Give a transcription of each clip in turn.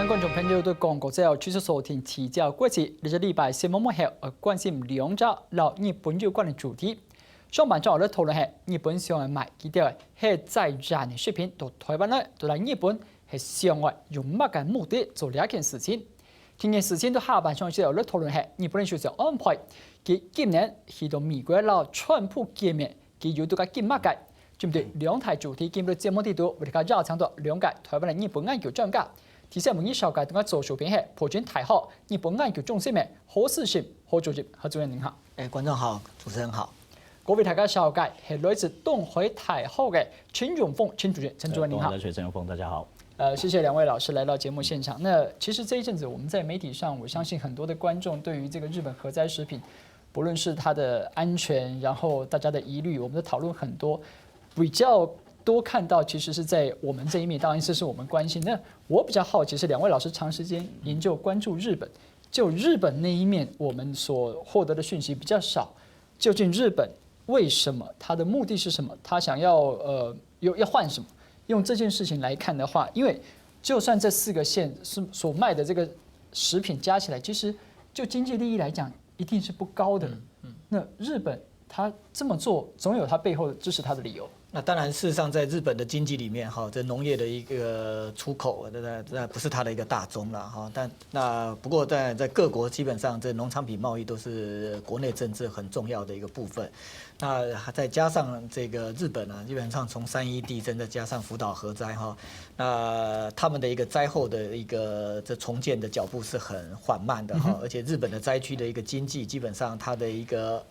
咱观众朋友都讲过，只要继续收听提教过去，你这礼拜新闻幕后关心两则老日本有关的主题。上半场我哋讨论係日本想要賣幾條係在燃嘅食品到台灣來，到嚟日本係想要用乜嘅目的做呢一件事情。今件事情到下半場之後，我哋討論係日本人想安排佢今年去到美國佬川普見面，佢要到嘅見乜嘅？針對兩題主題，今日節目地度為大家邀請到兩屆台灣嘅日本研究專家。提醒我們上屆同我做小編係普京大學日本研究中心嘅何世信何主任，何主任您好。觀眾好，主持人好。各位大家上屆係來自東海大學嘅陳永豐陳主任，陳主任您好。大學陳永豐，大家好。謝謝兩位老師來到節目現場。那其實這一陣子我們在媒體上，我相信很多的觀眾對於這個日本核災食品，不論是它的安全，然後大家的疑慮，我們都討論很多，比較多看到其實是在我們這一面，當然這是我們關心。那我比較好奇是兩位老師長時間研究關注日本，就日本那一面我們所獲得的訊息比較少，究竟日本為什麼？它的目的是什麼？它想要要換什麼？用這件事情來看的話，因為就算這4個縣所賣的這個食品加起來，其實就經濟利益來講，一定是不高的。那日本它這麼做，總有它背後支持它的理由。那當然，事實上，在日本的經濟裡面，哈，這農業的一個出口，那不是它的一個大宗了，哈。但那不過在各國基本上，這農產品貿易都是國內政治很重要的一個部分。那再加上這個日本啊，基本上從3.11地震，再加上福島核災，哈，那他們的一個災後的一個這重建的腳步是很緩慢的，哈。而且日本的災區的一個經濟，基本上它的一個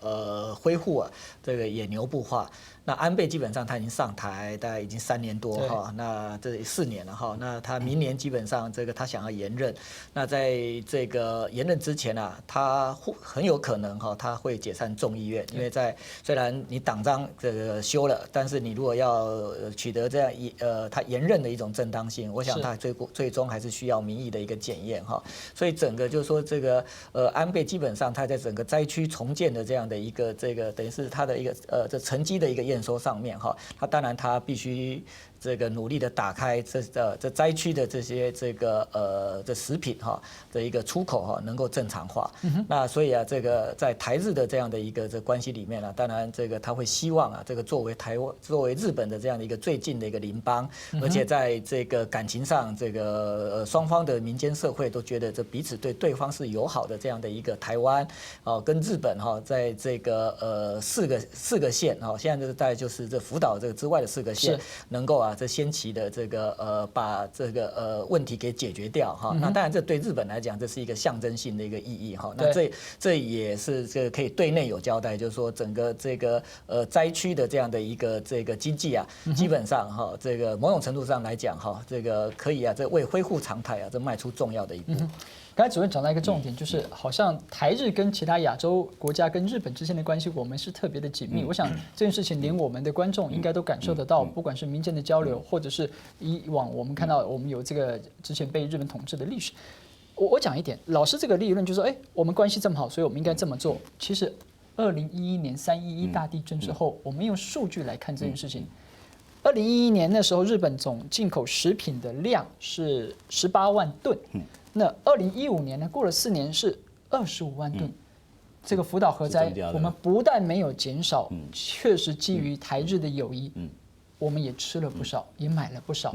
恢復啊，這個也牛步化。那安倍基本上他已經上台，大概已經3年多哈，那這4年了哈，那他明年基本上這個他想要延任，那在這個延任之前啊，他很有可能哈，他會解散眾議院，因為在雖然你黨章這個修了，但是你如果要取得這樣他延任的一種正當性，我想他最終還是需要民意的一個檢驗哈，所以整個就是說這個安倍基本上他在整個災區重建的這樣的一個這個等於是他的一個這成績的一個驗收上面哈，他當然他必須這個努力的打開這災區的這些這個這食品哈的一個出口哈能夠正常化。那所以啊，這個在台日的這樣的一個這關係裡面呢，當然這個他會希望啊，這個作為日本的這樣的一個最近的一個鄰邦，而且在這個感情上，這個雙方的民間社會都覺得這彼此對對方是友好的這樣的一個台灣啊跟日本哈，在這個四個縣哈，現在就是這福島這個之外的4個縣能夠啊。這先期的這個把這個問題給解決掉哈，那當然這對日本來講，這是一個象徵性的一個意義哈。那這也是這個可以對內有交代，就是說整個這個災區的這樣的一個這個經濟啊，基本上哈，這個某種程度上來講哈，這個可以啊，這為恢復常態啊，這邁出重要的一步。剛才主任講到一個重點，就是好像台日跟其他亞洲國家跟日本之間的關係，我們是特別的緊密。我想這件事情連我們的觀眾應該都感受得到，不管是民間的交流，或者是以往我們看到我們有這個之前被日本統治的歷史。我講一點，老師這個理論就是說，哎，我們關係這麼好，所以我們應該這麼做。其實2011年3.11大地震之後，我們用數據來看這件事情。2011年那時候，日本總進口食品的量是18萬噸。那2015年呢？過了4年是25萬噸。這個福島核災，我們不但沒有減少，確實基於台日的友誼，我們也吃了不少，也買了不少。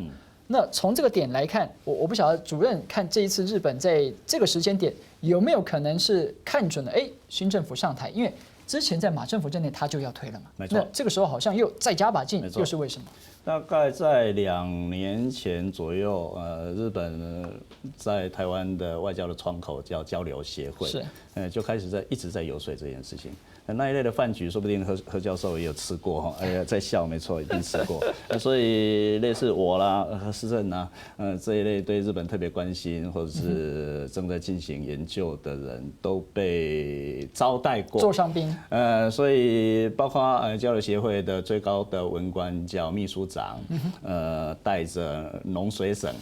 那從這個點來看，我不曉得主任看這一次日本在這個時間點有沒有可能是看準了，哎，新政府上台，因為之前在馬政府陣內他就要推了嘛。那這個時候好像又再加把勁，又是為什麼？大概在2年前左右，日本在台灣的外交的窗口叫交流協會，就開始一直在游說這件事情。那一類的飯局，說不定何教授也有吃過哈，在笑，沒錯，一定吃過。所以類似我啦、何世正啊，這一類對日本特別關心或者是正在進行研究的人都被招待過，座上賓。所以包括交流协会的最高的文官叫秘书长，带着农水省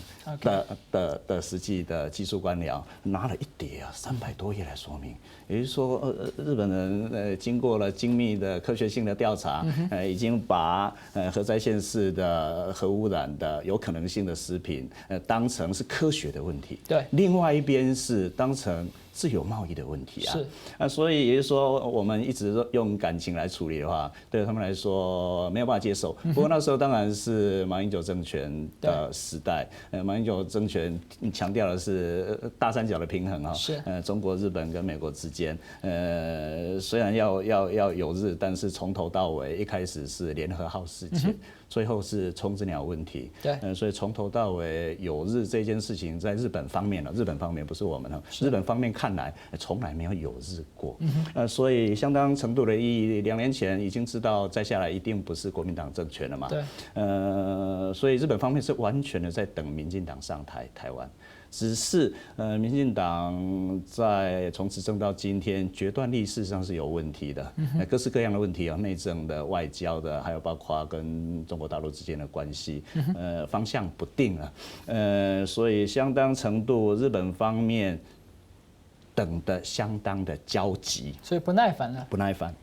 的实际的技术官僚拿了一叠300多页来说明，也就是说，日本人经过了精密的科学性的调查，已经把核灾县市的核污染的有可能性的食品，当成是科学的问题。对，另外一边是当成自由贸易的问题啊。是所以也就是说，我们一直用感情来处理的话，对他们来说没有办法接受。不过那时候当然是马英九政权的时代，马英九政权强调的是大三角的平衡啊，是中国、日本跟美国之间，虽然要有日，但是从头到尾一开始是联合号事件。最后是冲之鸟问题，对，所以从头到尾有日这件事情，在日本方面日本方面不是我们日本方面看来从来没有日过，所以相当程度的意义，2年前已经知道再下来一定不是国民党政权了嘛，对，所以日本方面是完全的在等民进党上台湾。只是民进党在从执政到今天，决断力事实上是有问题的，各式各样的问题啊，内政的、外交的，还有包括跟中国大陆之间的关系，方向不定啊，所以相当程度日本方面等的相当的焦急，所以不耐烦了，不耐烦。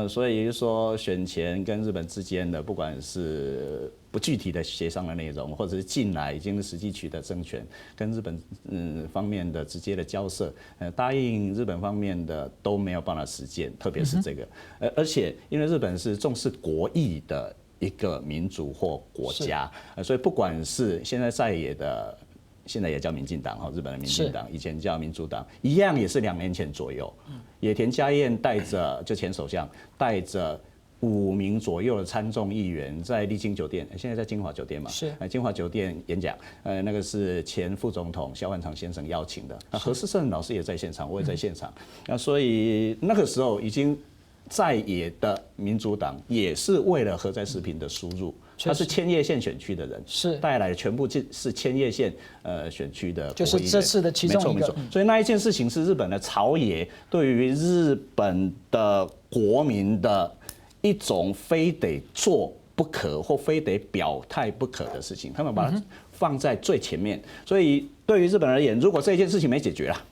所以也就是说，选前跟日本之间的，不管是不具体的协商的内容，或者是近来已经实际取得政权，跟日本方面的直接的交涉，答应日本方面的都没有办法实践，特别是这个，而且因为日本是重视国益的一个民族或国家，所以不管是现在在野的。现在也叫民进党哈，日本的民进党，以前叫民主党，一样也是2年前左右，野田佳彦带着就前首相带着5名左右的参众议员在丽晶酒店，现在在金华酒店嘛，是金华酒店演讲，那个是前副总统萧万长先生邀请的，何世胜老师也在现场，我也在现场，所以那个时候已经在野的民主党也是为了核灾食品的输入。他是千叶县选区的人，是带来的全部是千叶县选区的，就是这次的其中一个。没错，所以那一件事情是日本的朝野对于日本的国民的一种非得做不可或非得表态不可的事情，他们把它放在最前面。所以对于日本而言，如果这件事情没解决了，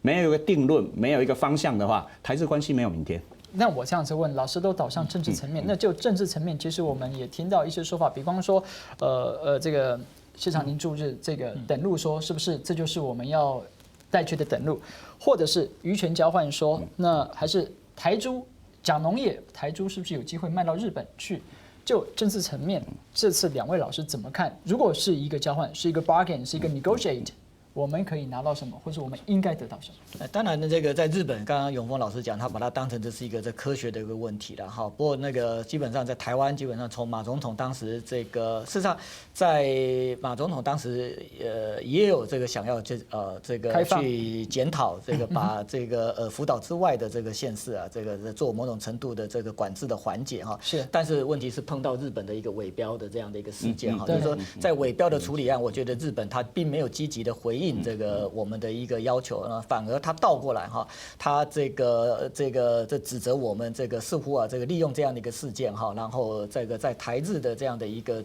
没有一个定论，没有一个方向的话，台日关系没有明天。那我这样子问，老师都导向政治层面，那就政治层面，其实我们也听到一些说法，比方说，这个市场凝注日这个等路说，是不是这就是我们要带去的等路，或者是渔权交换说，那还是台猪讲农业，台猪是不是有机会卖到日本去？就政治层面，这次2位老师怎么看？如果是一个交换，是一个 bargain， 是一个 negotiate。我们可以拿到什么，或者我们应该得到什么？当然，这个在日本，刚刚永丰老师讲，他把它当成这是一个科学的一个问题了哈。不过那个基本上在台湾，基本上从马总统当时事实上在马总统当时也有这个想要这个去检讨这个把这个福岛之外的这个县市啊，这个做某种程度的这个管制的缓解哈。是。但是问题是碰到日本的一个伪标的这样的一个事件哈，就是说在伪标的处理案，我觉得日本它并没有积极的回应。这个我们的一个要求呢，反而他倒过来哈，他这指责我们这个似乎这个利用这样的一个事件哈，然后这个在台日的这样的一个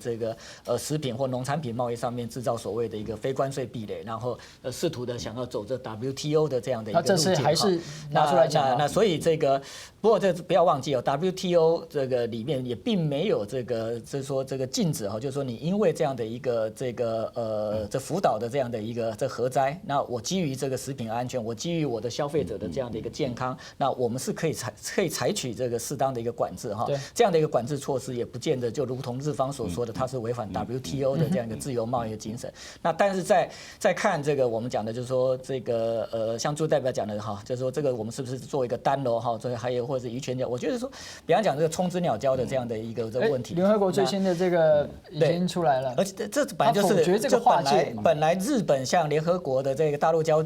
食品或农产品贸易上面制造所谓的一个非关税壁垒，然后试图的想要走这 WTO 的这样的一个路径。这是还是拿出来讲那所以不过这不要忘记WTO 这个里面也并没有就是说这个禁止哈，就是说你因为这样的一个这福岛的这样的一个核灾，那我基于这个食品安全，我基于我的消费者的这样的一个健康，那我们是可以采取这个适当的一个管制哈。这样的一个管制措施也不见得就如同日方所说的，它是违反 WTO 的这样一个自由贸易的精神。那但是再看这个我们讲的就是说像朱代表讲的哈，就是说这个我们是不是做一个单楼哈，还有或者是渔权角，我觉得说，比方讲这个冲之鸟礁的这样的一个问题。联合国最新的这个已经出来了，而且这本来就是本来日本向联合国的这个大陆交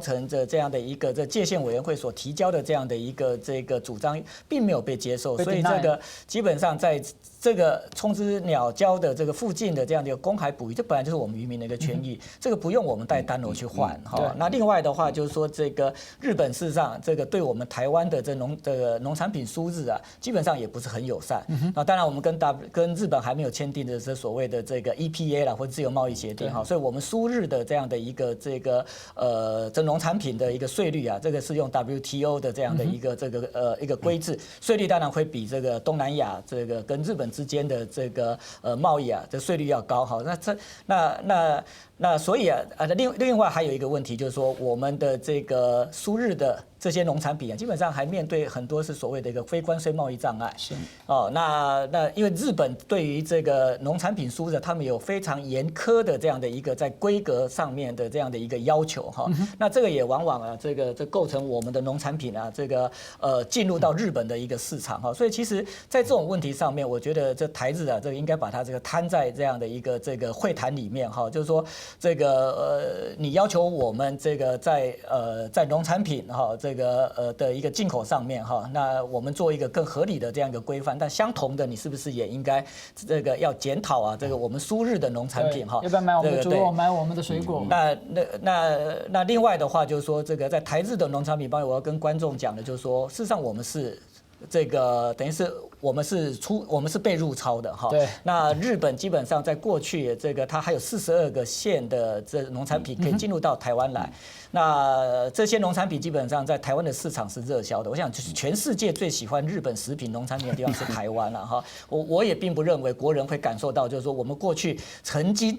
层的这样的一个界限委员会所提交的这样的一个主张，并没有被接受，所以这个基本上这个冲之鸟礁的这个附近的这样的一个公海捕鱼，这本来就是我们渔民的一个权益，这个不用我们带单螺去换哈。那另外的话就是说，这个日本事实上这个对我们台湾的这农产品输日啊，基本上也不是很友善。那当然我们跟日本还没有签订的这所谓的这个 EPA 啦或者自由贸易协定哈，所以我们输日的这样的一个这农产品的一个税率啊，这个是用 WTO 的这样的一个一个规制，税率当然会比这个东南亚这个跟日本之间的这个贸易啊，这税率要高哈。那所以另外还有一个问题就是说，我们的这个输日的这些农产品啊，基本上还面对很多是所谓的一个非关税贸易障碍。是那因为日本对于这个农产品输日，他们有非常严苛的这样的一个在规格上面的这样的一个要求哈。那这个也往往这构成我们的农产品啊，进入到日本的一个市场哈。所以其实在这种问题上面，我觉得这台日啊，应该把它摊在这样的一个会谈里面哈，就是说你要求我们在农产品哈的一个进口上面哈，那我们做一个更合理的这样一个规范，但相同的，你是不是也应该要检讨啊？我们输日的农产品哈，要不要买我们的猪肉，买我们的水果？那另外的话就是说，在台日的农产品方面，我要跟观众讲的就是说，事实上我们是等于是我们是被入超的哈。对。那日本基本上在过去它还有42个县的农产品可以进入到台湾来。那这些农产品基本上在台湾的市场是热销的。我想就是全世界最喜欢日本食品农产品的地方是台湾了哈。我也并不认为国人会感受到，就是说我们过去曾经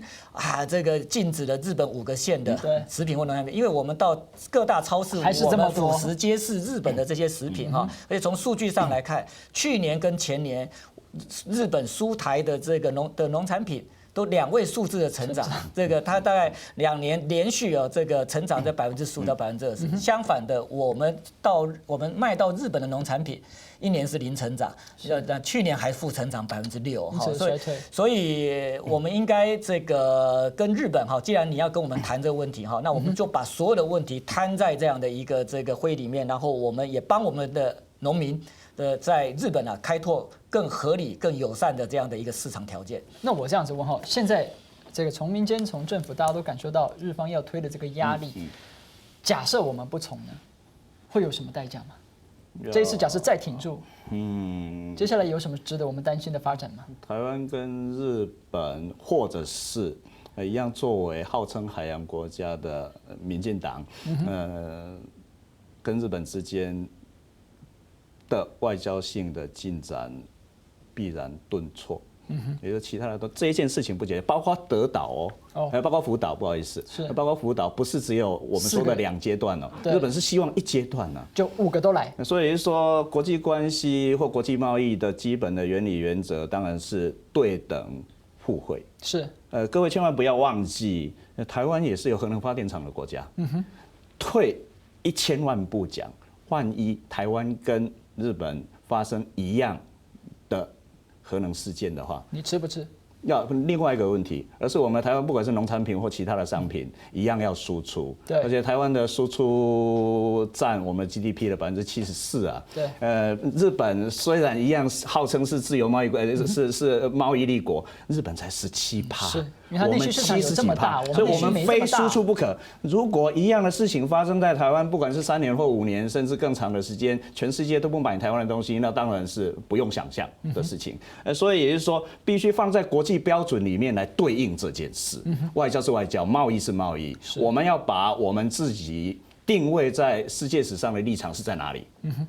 禁止了日本5个县的食品或农产品，因为我们到各大超市，还是这么多，我们俯拾皆是日本的这些食品哈。而且从数据上来看，去年跟前年，日本输台的农产品都2位数字的成长，它大概2年连续成长在15%到20%。相反的，我们卖到日本的农产品，1年是0成长，去年还负成长6%哈。所以我们应该跟日本哈，既然你要跟我们谈这个问题哈，那我们就把所有的问题摊在这样的一个会里面，然后我们也帮我们的农民在日本开拓更合理、更友善的这样的一个市场条件。那我这样子问哈，现在从民间、从政府，大家都感受到日方要推的这个压力。假设我们不从呢，会有什么代价吗？这一次假设再挺住，接下来有什么值得我们担心的发展吗？台湾跟日本或者是一样，作为号称海洋国家的民进党，跟日本之间的外交性的进展必然顿挫，也就是其他的都这一件事情不解决，包括德岛还有包括福岛，不好意思，包括福岛不是只有我们说的2阶段日本是希望1阶段就5个都来。所以说国际关系或国际贸易的基本的原理原则当然是对等互惠。是，各位千万不要忘记，台湾也是有核能发电厂的国家。退1000万步讲，万一台湾跟日本发生一样的核能事件的话，你吃不吃？要另外一个问题，而是我们台湾不管是农产品或其他的商品，一样要输出。对，而且台湾的输出占我们 GDP 的74%啊。对，日本虽然一样号称是自由贸易国，是贸易立国，日本才17%。是，因为它内需市场有这么大，所以我们非输出不可。如果一样的事情发生在台湾，不管是3年或5年，甚至更长的时间，全世界都不买台湾的东西，那当然是不用想象的事情。所以也就是说，必须放在国际标准里面来对应这件事。外交是外交，贸易是贸易，我们要把我们自己定位在世界史上的立场是在哪里？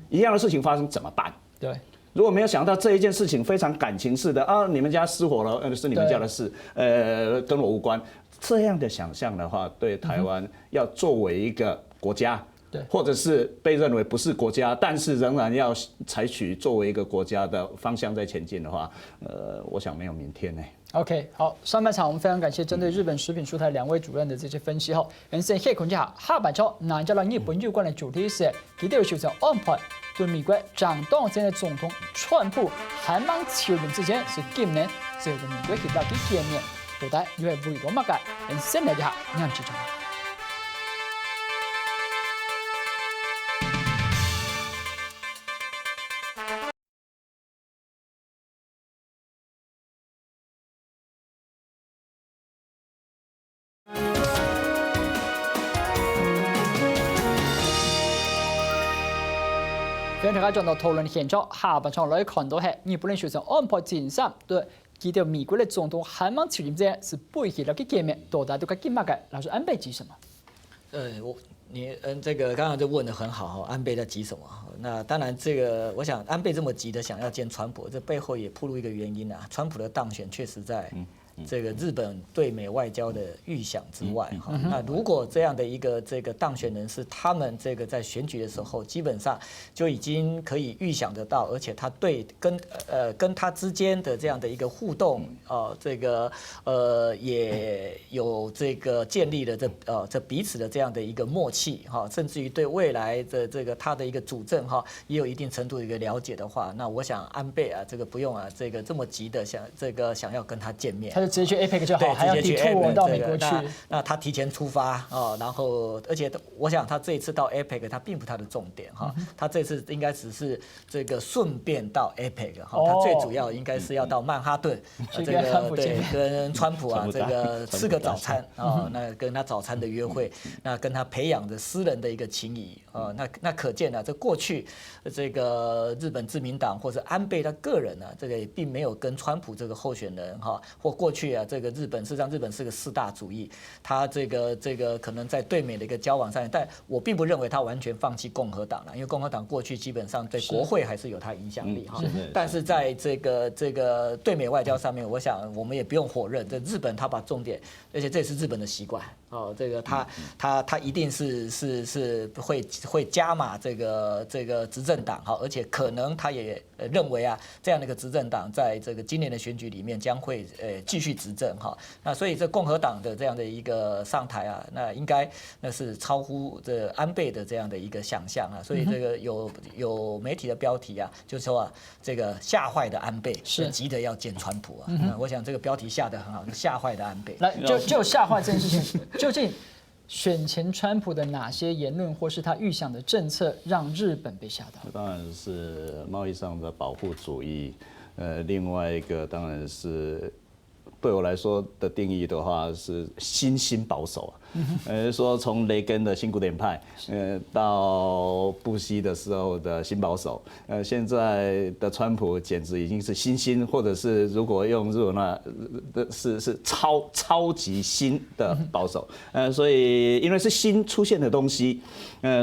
一样的事情发生怎么办？对。如果没有想到这一件事情非常感情式的你们家失火了，是你们家的事，跟我无关。这样的想象的话，对台湾要作为一个国家，或者是被认为不是国家，但是仍然要采取作为一个国家的方向在前进的话，我想没有明天呢。OK， 好，上半场我们非常感谢针对日本食品出台2位主任的这些分析后，感谢谢孔家下半场南加了日本有关的主题是，佢哋就想安排对美国掌党前的总统川普还蛮挑人之前是今年这个美国去到去见面，到底又係為咗乜嘅？人先嚟一下，啱住咗。歡迎大家進到討論現場，下半場來看到係日本嘅選手安排戰勝對記得美國嘅總統還蠻前之是背起了個見面，到底都個金馬嘅老師安倍急什麼？這個剛剛就問得很好哈，安倍在急什麼？那當然，這個我想安倍這麼急的想要見川普，這背後也暴露一個原因啊，川普的當選確實在這個日本對美外交的預想之外哈。那如果這樣的一個這個當選人是他們這個在選舉的時候，基本上就已經可以預想得到，而且他對跟他之間的這樣的一個互動這個也有這個建立了這彼此的這樣的一個默契哈，甚至於對未來的這個他的一個主政哈也有一定程度的一個了解的話，那我想安倍啊這個不用啊這個這麼急的想要跟他見面。就直接去 APEC 就好，還要地拖到美國去。那他提前出發然後而且我想他這一次到 APEC 他並不是他的重點哈，他這次應該只是這個順便到 APEC 哈，他最主要應該是要到曼哈頓這個對跟川普啊這個吃個早餐那跟他早餐的約會，那跟他培養着私人的一個情誼那可見啊，這過去這個日本自民黨或者安倍他個人啊，這個也並沒有跟川普這個候選人哈或過去啊，這個日本事實上日本是個四大主義，他這個可能在對美的一個交往上，但我並不認為他完全放棄共和黨了，因為共和黨過去基本上對國會還是有他影響力哈。但是在這個對美外交上面，我想我們也不用否認，這日本他把重點，而且這也是日本的習慣這個他一定是會加碼這個執政黨哈，而且可能他也認為啊，這樣的一個執政黨在這個今年的選舉裡面將會繼續執政哈，那所以這共和黨的這樣的一個上台啊，那應該那是超乎這安倍的這樣的一個想象啊，所以這個有媒體的標題啊，就是說啊，這個嚇壞的安倍是急得要見川普啊，我想這個標題下得很好，嚇壞的安倍。來就嚇壞這件事情，究竟選前川普的哪些言論或是他預想的政策讓日本被嚇到？當然是貿易上的保護主義，另外一個當然是。對我來說的定義的話是新保守說從雷根的新古典派，到布希的時候的新保守，現在的川普簡直已經是新，或者是如果用日文話，是超級新的保守，所以因為是新出現的東西，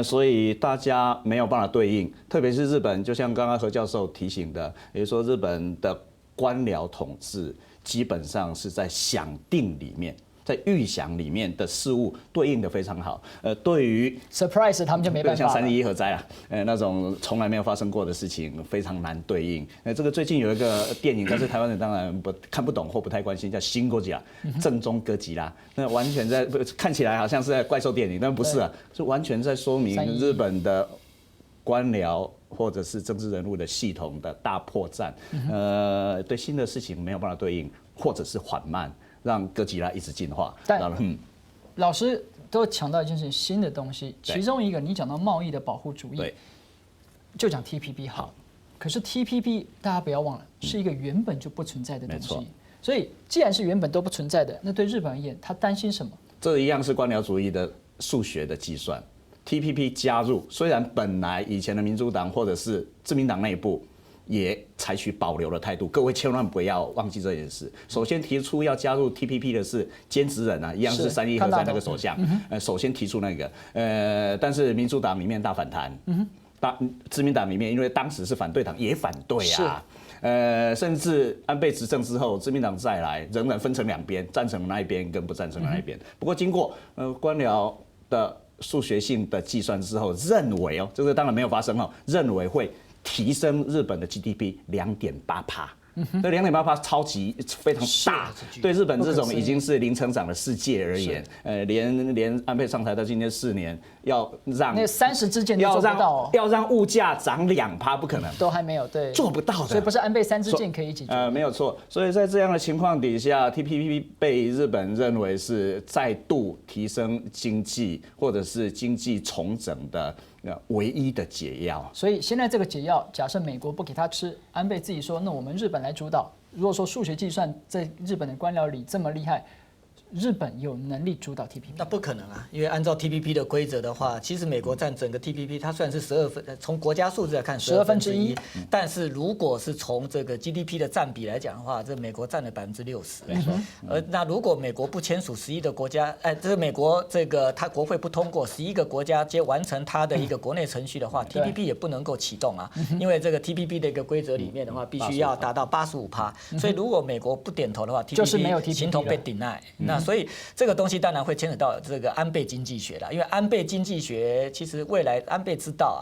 所以大家沒有辦法對應，特別是日本，就像剛剛何教授提醒的，也就是說日本的官僚統治。基本上是在想定裡面，在預想裡面的事物對應得非常好。對於 surprise 他們就沒辦法。像3.11核災啊，那種從來沒有發生過的事情非常難對應。這個最近有一個電影，但是台灣人當然看不懂或不太關心，叫《新哥吉拉》，正宗哥吉拉。那完全在看起來好像是在怪獸電影，但不是啊，是完全在說明日本的官僚。或者是政治人物的系統的大破綻，對新的事情沒有辦法對應，或者是緩慢，讓哥吉拉一直進化。但老師都強調一件事情，新的東西，其中一個你講到貿易的保護主義，就講 TPP 好，可是 TPP 大家不要忘了，是一個原本就不存在的東西，所以既然是原本都不存在的，那對日本而言，他擔心什麼？這一樣是官僚主義的數學的計算。TPP 加入，雖然本來以前的民主黨或者是自民黨內部也採取保留的態度，各位千萬不要忘記這件事。首先提出要加入 TPP 的是菅直人啊，一樣是3.11核災那個首相，首先提出那個，但是民主黨裡面大反彈，自民黨裡面因為當時是反對黨也反對啊，甚至安倍執政之後，自民黨再來仍然分成兩邊，贊成那一邊跟不贊成那一邊。不過經過官僚的數學性的計算之後，認為這個當然沒有發生認為會提升日本的 GDP 2.8%。這2.8%超級非常大，對日本這種已經是零成長的世界而言，連安倍上台到今天4年，要讓那30之間都做不到，要讓物價漲2%不可能，都還沒有，對，做不到的，所以不是安倍3支箭可以解決。沒有錯，所以在這樣的情況底下 ，TPP 被日本認為是再度提升經濟或者是經濟重整的唯一的解藥。所以現在這個解藥，假設美國不給他吃，安倍自己說，那我們日本來主導。如果說數學計算在日本的官僚裡這麼厲害，日本有能力主导 TPP？那不可能啊，因为按照 TPP 的规则的话，其实美国占整个 TPP， 它虽然是从国家数字来看1/12，但是如果是从这个 GDP 的占比来讲的话，这美国占了60%。没错。那如果美国不签署11个国家，这个美国这个它国会不通过11个国家皆完成它的一个国内程序的话，TPP 也不能够启动啊，因为这个 TPP 的一个规则里面的话，必须要达到85%，所以如果美国不点头的话，TPP 形同被 deny。那所以这个东西当然会牵扯到这个安倍经济学了，因为安倍经济学其实未来安倍知道啊。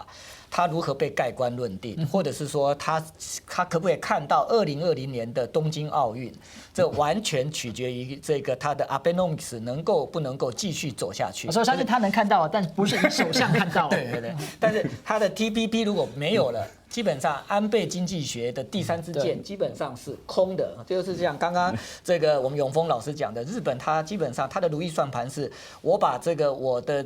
他如何被盖棺论定，或者是说他可不可以看到2020年的东京奥运，这完全取决于这个他的 Abenomics 不能够继续走下去。我相信他能看到，但不是你首相看到。对，但是他的 TPP 如果没有了。基本上，安倍经济学的第3支箭基本上是空的，就是像刚刚这个我们永丰老师讲的，日本它基本上它的如意算盘是，我把我的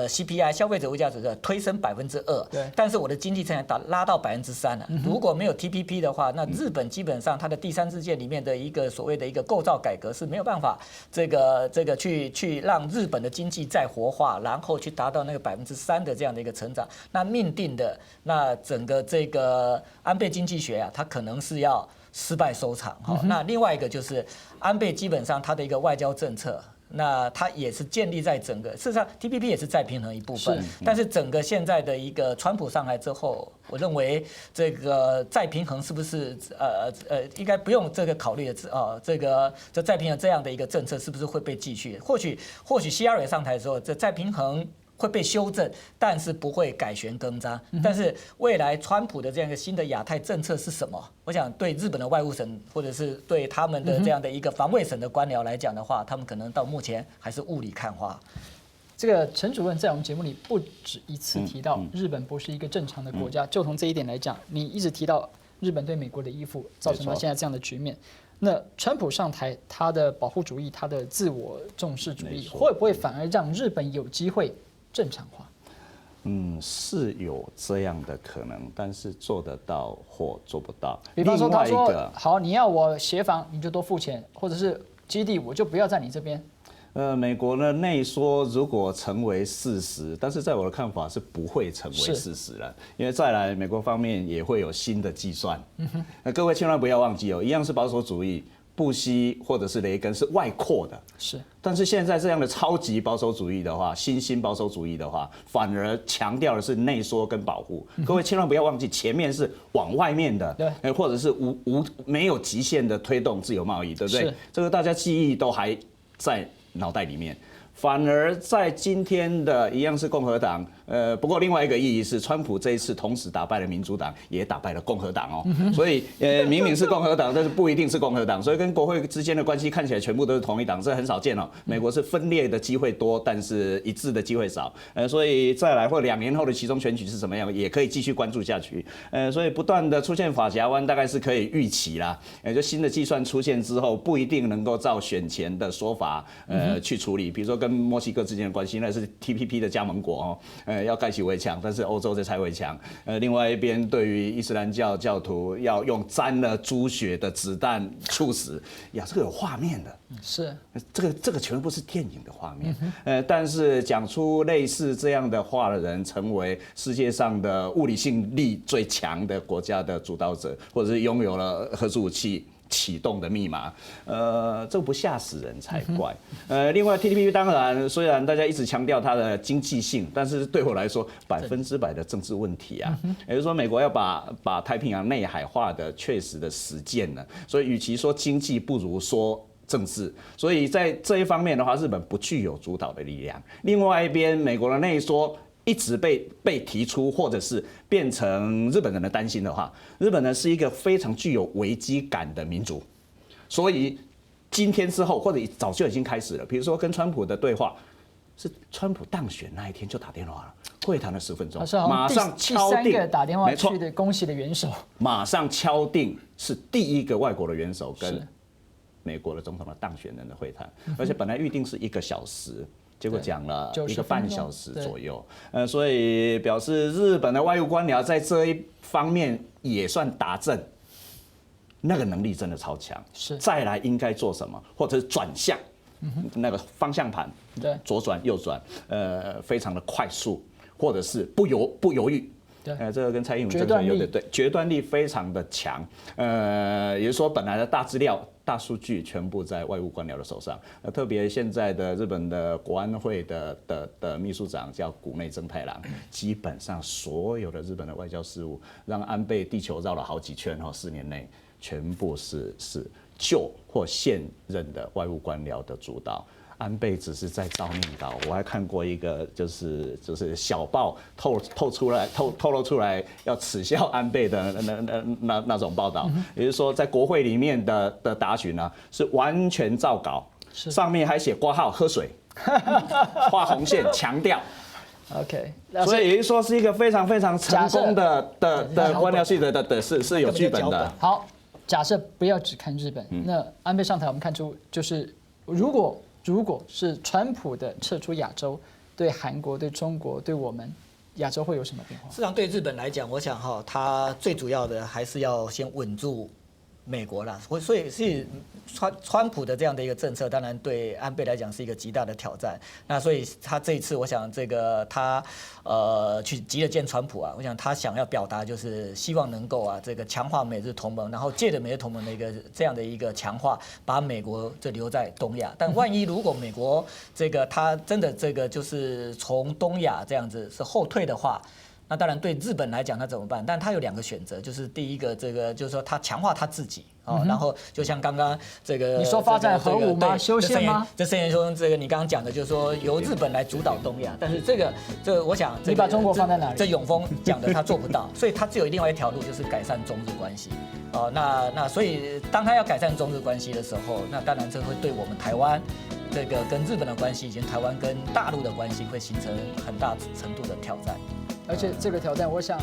CPI 消费者物价指数推升2%，但是我的经济成长拉到3%了。如果没有 TPP 的话，那日本基本上它的第3支箭里面的一个所谓的一个构造改革是没有办法去让日本的经济再活化，然后去达到那个3%的这样的一个成长。那定的那整个这个安倍经济学啊，它可能是要失败收场。那另外一个就是安倍基本上他的一个外交政策。那它也是建立在整个，事实上 TPP 也是再平衡一部分，但是整个现在的一个川普上来之后，我认为这个再平衡是不是应该不用这个考虑的这再平衡这样的一个政策是不是会被继续？或许希拉蕊上台的时候，这再平衡。会被修正，但是不会改弦更张。但是未来川普的这样一个新的亚太政策是什么？我想对日本的外务省或者是对他们的这样的一个防卫省的官僚来讲的话，他们可能到目前还是雾里看花。这个陈主任在我们节目里不止一次提到，日本不是一个正常的国家。就从这一点来讲，你一直提到日本对美国的依附，造成了现在这样的局面。那川普上台，他的保护主义，他的自我重视主义，会不会反而让日本有机会正常化？是有这样的可能，但是做得到或做不到。比方说，他说好，你要我协防，你就多付钱，或者是基地，我就不要在你这边。美国的内缩如果成为事实，但是在我的看法是不会成为事实了，因为再来美国方面也会有新的计算。那各位千万不要忘记哦，一样是保守主义。布希或者是雷根是外扩的，是。但是现在这样的超级保守主义的话，新兴保守主义的话，反而强调的是内缩跟保护。各位千万不要忘记，前面是往外面的，对，或者是没有极限的推动自由贸易，对不对？这个大家记忆都还在脑袋里面。反而在今天的一样是共和党，不过另外一个意义是，川普这一次同时打败了民主党，也打败了共和党哦。所以明明是共和党，但是不一定是共和党，所以跟国会之间的关系看起来全部都是同一党，这很少见哦。美国是分裂的机会多，但是一致的机会少。所以再来或2年后的期中选举是什么样，也可以继续关注下去。所以不断的出现法夹弯，大概是可以预期啦。就新的计算出现之后，不一定能够照选前的说法去处理，比如说跟墨西哥之间的关系，那是 TPP 的加盟国哦，要盖起围墙，但是欧洲在拆围墙。另外一边对于伊斯兰教教徒要用沾了猪血的子弹处死，呀，这个有画面的，是这个全部是电影的画面。但是讲出类似这样的话的人，成为世界上的物理性力最强的国家的主导者，或者是拥有了核子武器启动的密码，这不吓死人才怪。另外 TPP 当然虽然大家一直强调它的经济性，但是对我来说100%的政治问题啊。也就是说，美国要把太平洋内海化的确实的实践了，所以与其说经济，不如说政治，所以在这一方面的话，日本不具有主导的力量。另外一边，美国的内缩一直被提出，或者是变成日本人的担心的话，日本呢是一个非常具有危机感的民族，所以今天之后或者早就已经开始了，比如说跟川普的对话，是川普当选那一天就打电话了，会谈了10分钟，马上敲定，第3个打电话去的恭喜的元首，马上敲定是第1个外国的元首跟美国的总统的当选人的会谈，而且本来预定是1个小时。结果讲了1个半小时左右，所以表示日本的外务官僚在这一方面也算达阵。那个能力真的超强。是，再来应该做什么，或者是转向，那个方向盘，对，左转右转，非常的快速，或者是不犹豫。对，这个跟蔡英文政策有点对，决断力非常的强。也就是说，本来的大资料、大数据全部在外务官僚的手上。特别现在的日本的国安会的秘书长叫谷内正太郎，基本上所有的日本的外交事务，让安倍地球绕了好几圈，4年内全部是旧或现任的外务官僚的主导。安倍只是在照念稿，我还看过一个就是小报透露出来要耻笑安倍的那种报道，也就是说在国会里面的答询呢是完全照稿，上面还写括号喝水，画红线强调。OK， 所以也就是说是一个非常非常成功的官僚系的是有剧本的。好，假设不要只看日本，那安倍上台，我们看出就是如果是川普的撤出亚洲，对韩国、对中国、对我们亚洲会有什么变化？事实上，对日本来讲，我想它最主要的还是要先稳住美国啦。所以是川普的这样的一个政策，当然对安倍来讲是一个极大的挑战。那所以他这一次，我想这个他去急着见川普啊，我想他想要表达就是希望能够这个强化美日同盟，然后借着美日同盟的这样的一个强化，把美国就留在东亚。但万一如果美国这个他真的这个就是从东亚这样子是后退的话，那当然对日本来讲，他怎么办？但他有2个选择，就是第一个，这个就是说他强化他自己然后就像刚刚这个你说发展核武吗？修宪吗？这盛元兄，这个你刚刚讲的，就是说由日本来主导东亚，但是这个我想，你把中国放在哪里？这永丰讲的他做不到，所以他只有另外一条路，就是改善中日关系。那所以当他要改善中日关系的时候，那当然这会对我们台湾这个跟日本的关系，以及台湾跟大陆的关系，会形成很大程度的挑战。而且这个挑战，我想